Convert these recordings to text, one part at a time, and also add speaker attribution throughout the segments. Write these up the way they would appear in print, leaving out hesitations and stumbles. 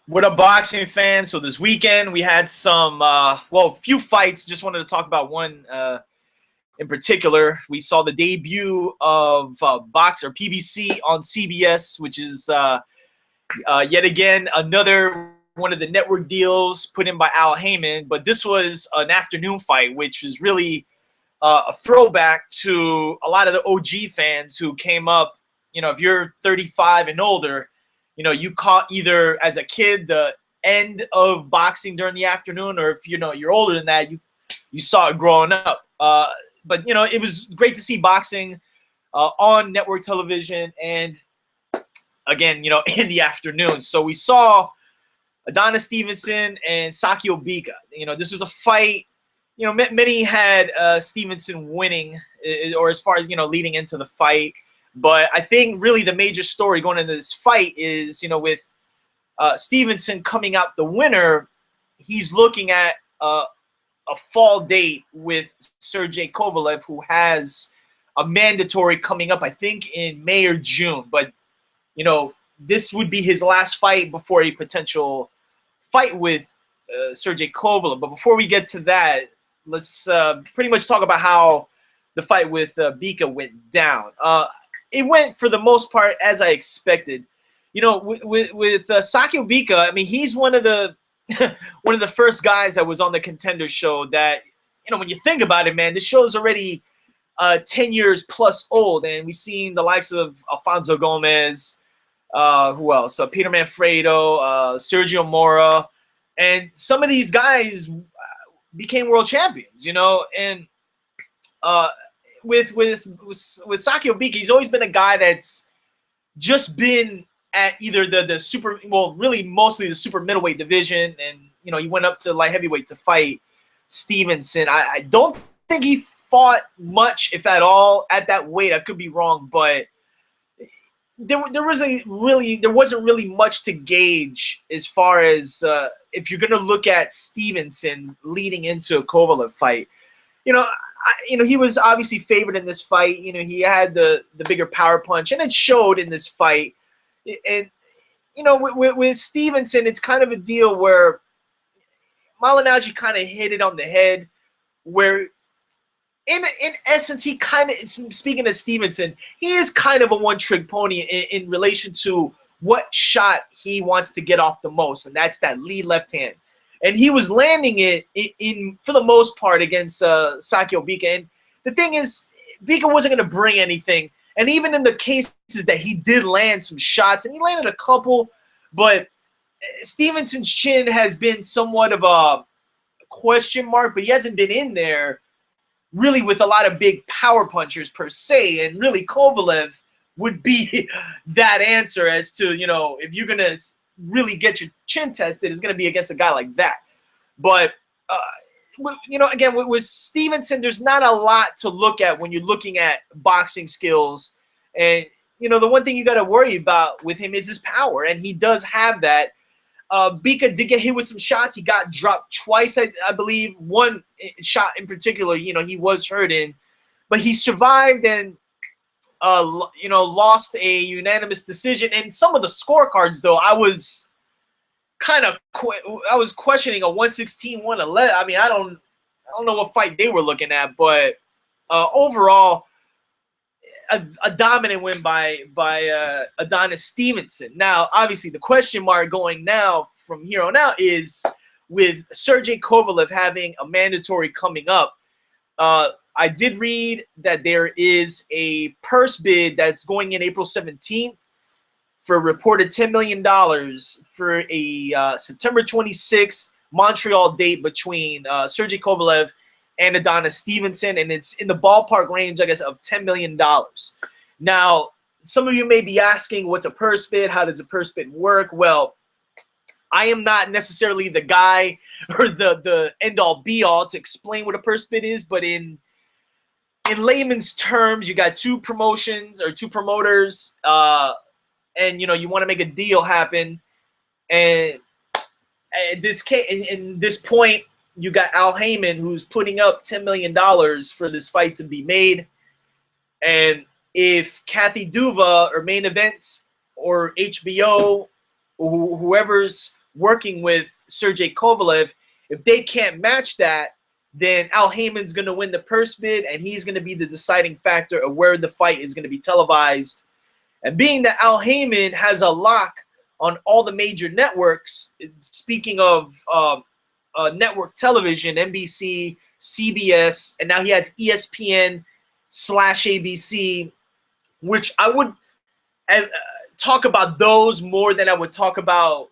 Speaker 1: What up, boxing fans? So this weekend we had some, few fights. Just wanted to talk about one in particular. We saw the debut of Boxer PBC on CBS, which is yet again another one of the network deals put in by Al Heyman. But this was an afternoon fight, which was really a throwback to a lot of the OG fans who came up. You know, if you're 35 and older, you know, you caught either as a kid the end of boxing during the afternoon, or if you're older than that, you saw it growing up. But you know, it was great to see boxing on network television, and again, you know, in the afternoon. So we saw Adonis Stevenson and Sakio Bika. You know, this was a fight. You know, many had Stevenson winning, or as far as leading into the fight. But I think really the major story going into this fight is, with Stevenson coming out the winner, he's looking at a fall date with Sergey Kovalev, who has a mandatory coming up, I think, in May or June. But, this would be his last fight before a potential fight with Sergey Kovalev. But before we get to that, let's pretty much talk about how the fight with Bika went down. It went, for the most part, as I expected. With Sakio Bika, I mean, he's one of the one of the first guys that was on the Contender show that, when you think about it, man, this show is already 10 years plus old, and we've seen the likes of Alfonso Gomez, who else? Peter Manfredo, Sergio Mora, and some of these guys became world champions, and with Sakio Bika, he's always been a guy that's just been at either the super, really mostly the super middleweight division, and he went up to light heavyweight to fight Stevenson. I don't think he fought much, if at all, at that weight. I could be wrong, but there wasn't really much to gauge as far as if you're gonna look at Stevenson leading into a Kovalev fight. He was obviously favored in this fight. He had the bigger power punch, and it showed in this fight. And with Stevenson, it's kind of a deal where Malignaggi kind of hit it on the head, where in essence, he kind of, speaking of Stevenson, he is kind of a one-trick pony in relation to what shot he wants to get off the most, and that's that lead left hand. And he was landing it in for the most part against Sakio Bika. And the thing is, Bika wasn't going to bring anything. And even in the cases that he did land some shots, and he landed a couple, but Stevenson's chin has been somewhat of a question mark, but he hasn't been in there really with a lot of big power punchers per se. And really Kovalev would be that answer as to, if you're going to really get your chin tested, is going to be against a guy like that. But again, with Stevenson, there's not a lot to look at when you're looking at boxing skills. And the one thing you got to worry about with him is his power, and he does have that. Bika did get hit with some shots. He got dropped twice, I believe. One shot in particular, he was hurt in, but he survived and lost a unanimous decision. And some of the scorecards, though, I was questioning a 116, 111. I mean, I don't know what fight they were looking at, but overall, a dominant win by Adonis Stevenson. Now, obviously, the question mark going now from here on out is with Sergey Kovalev having a mandatory coming up. I did read that there is a purse bid that's going in April 17th for a reported $10 million for a September 26th Montreal date between Sergey Kovalev and Adonis Stevenson, and it's in the ballpark range, I guess, of $10 million. Now, some of you may be asking, what's a purse bid? How does a purse bid work? Well, I am not necessarily the guy or the end-all be-all to explain what a purse bid is, but in layman's terms, you got two promotions or two promoters, and you want to make a deal happen. And in this point, you got Al Heyman, who's putting up $10 million for this fight to be made. And if Kathy Duva or Main Events or HBO, or whoever's working with Sergey Kovalev, if they can't match that, then Al Heyman's going to win the purse bid, and he's going to be the deciding factor of where the fight is going to be televised. And being that Al Heyman has a lock on all the major networks, speaking of network television, NBC, CBS, and now he has ESPN/ABC, which I would talk about those more than I would talk about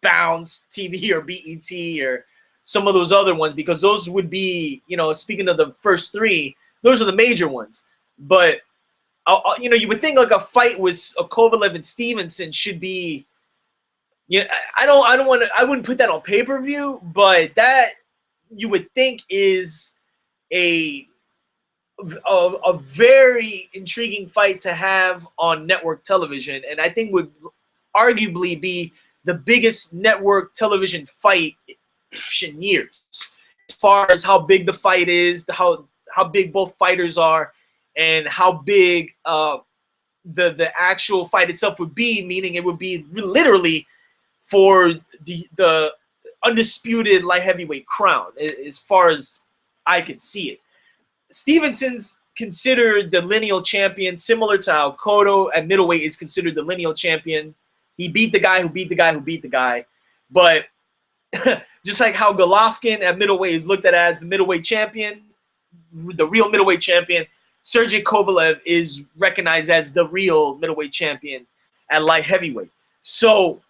Speaker 1: Bounce TV or BET or some of those other ones, because those would be, speaking of the first three, those are the major ones. But you would think like a fight with Kovalev and Stevenson should be, I wouldn't put that on pay-per-view, but that you would think is a very intriguing fight to have on network television, and I think would arguably be the biggest network television fight in years, as far as how big the fight is, how big both fighters are, and how big the actual fight itself would be, meaning it would be literally for the undisputed light heavyweight crown, as far as I could see it. Stevenson's considered the lineal champion, similar to how Cotto at middleweight is considered the lineal champion. He beat the guy who beat the guy who beat the guy. But just like how Golovkin at middleweight is looked at as the middleweight champion, the real middleweight champion, Sergey Kovalev is recognized as the real middleweight champion at light heavyweight. So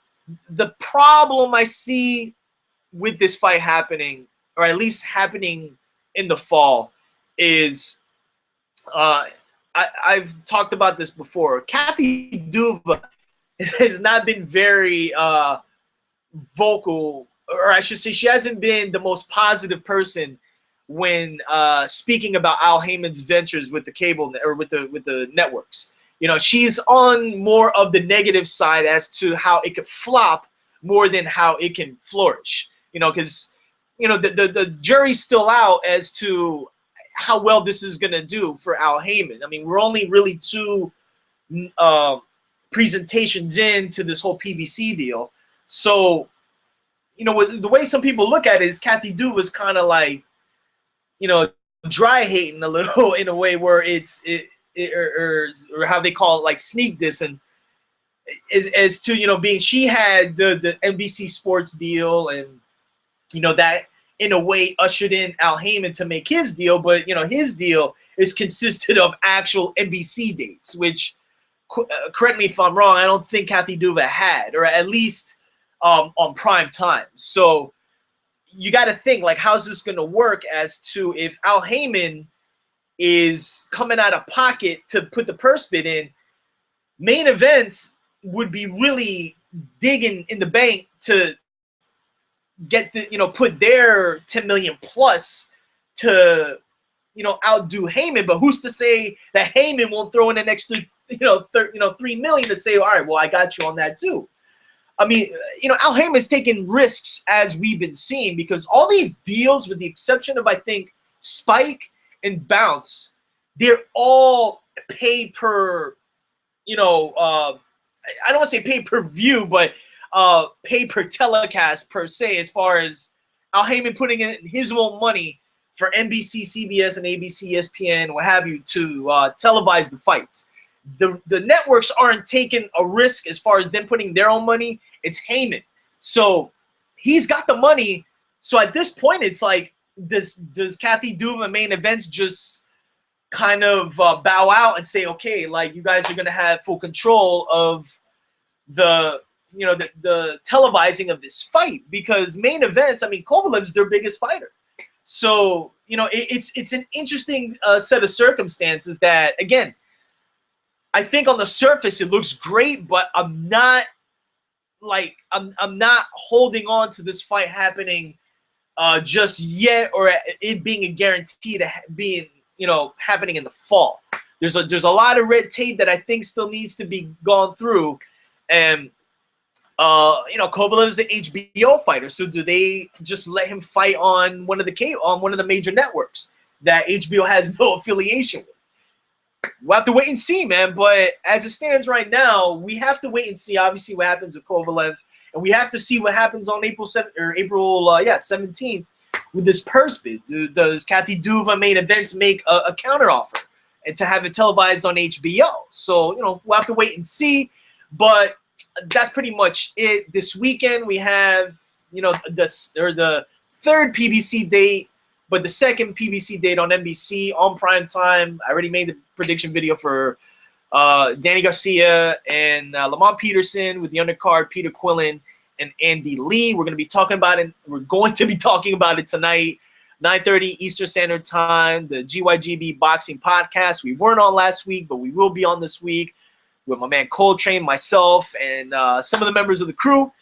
Speaker 1: the problem I see with this fight happening, or at least happening in the fall, is I've talked about this before. Kathy Duva has not been very vocal, or I should say she hasn't been the most positive person when speaking about Al Heyman's ventures with the cable or with the networks. She's on more of the negative side as to how it could flop more than how it can flourish. Because the jury's still out as to how well this is going to do for Al Heyman. I mean, we're only really 2 presentations into this whole PBC deal. So, the way some people look at it is Kathy Duva's kind of like, dry hating a little in a way where or how they call it, like sneak diss, and as to, being she had the NBC Sports deal, and, that in a way ushered in Al Heyman to make his deal, but his deal is consisted of actual NBC dates, which, correct me if I'm wrong, I don't think Kathy Duva had, or at least on prime time. So you got to think, like, how's this going to work as to if Al Heyman is coming out of pocket to put the purse bid in, main events would be really digging in the bank to get the, put their 10 million plus to, outdo Heyman. But who's to say that Heyman won't throw in an extra, 3 million to say, all right, well, I got you on that too. I mean, Al Heyman's taking risks, as we've been seeing, because all these deals, with the exception of, I think, Spike and Bounce, they're all pay per, I don't want to say pay per view, but pay per telecast per se, as far as Al Heyman putting in his own money for NBC, CBS, and ABC, ESPN, what have you, to televise the fights. The networks aren't taking a risk as far as them putting their own money. It's Heyman. So he's got the money. So at this point, it's like, does Kathy Duva Main Events just kind of bow out and say, okay, like, you guys are going to have full control of the televising of this fight? Because Main Events, I mean, Kovalev's their biggest fighter. So, it's an interesting set of circumstances that, again, I think on the surface it looks great, but I'm not holding on to this fight happening just yet, or it being a guarantee to being happening in the fall. There's a lot of red tape that I think still needs to be gone through, and Kovalev is an HBO fighter, so do they just let him fight on one of the major networks that HBO has no affiliation with? We'll have to wait and see, man. But as it stands right now, we have to wait and see, obviously, what happens with Kovalev. and we have to see what happens on April 17th with this purse bid. Does Kathy Duva Main Events make a counteroffer and to have it televised on HBO? So, you know, we'll have to wait and see. But that's pretty much it. This weekend we have, you know, the third PBC date, but the second PBC date on NBC on prime time. I already made the prediction video for Danny Garcia and Lamont Peterson with the undercard, Peter Quillen and Andy Lee. We're going to be talking about it. We're going to be talking about it tonight, 9:30 Eastern Standard Time, the GYGB Boxing Podcast. We weren't on last week, but we will be on this week with my man Coltrane, myself, and some of the members of the crew.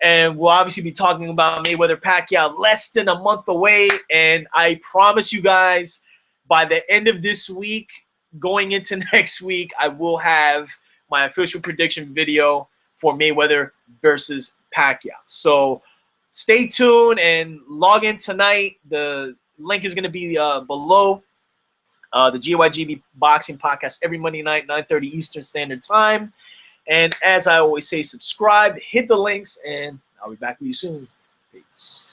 Speaker 1: And we'll obviously be talking about Mayweather-Pacquiao less than a month away. And I promise you guys, by the end of this week, going into next week, I will have my official prediction video for Mayweather versus Pacquiao. So stay tuned and log in tonight. The link is going to be below. The GYGB Boxing Podcast every Monday night, 9:30 Eastern Standard Time. And as I always say, subscribe, hit the links, and I'll be back with you soon. Peace.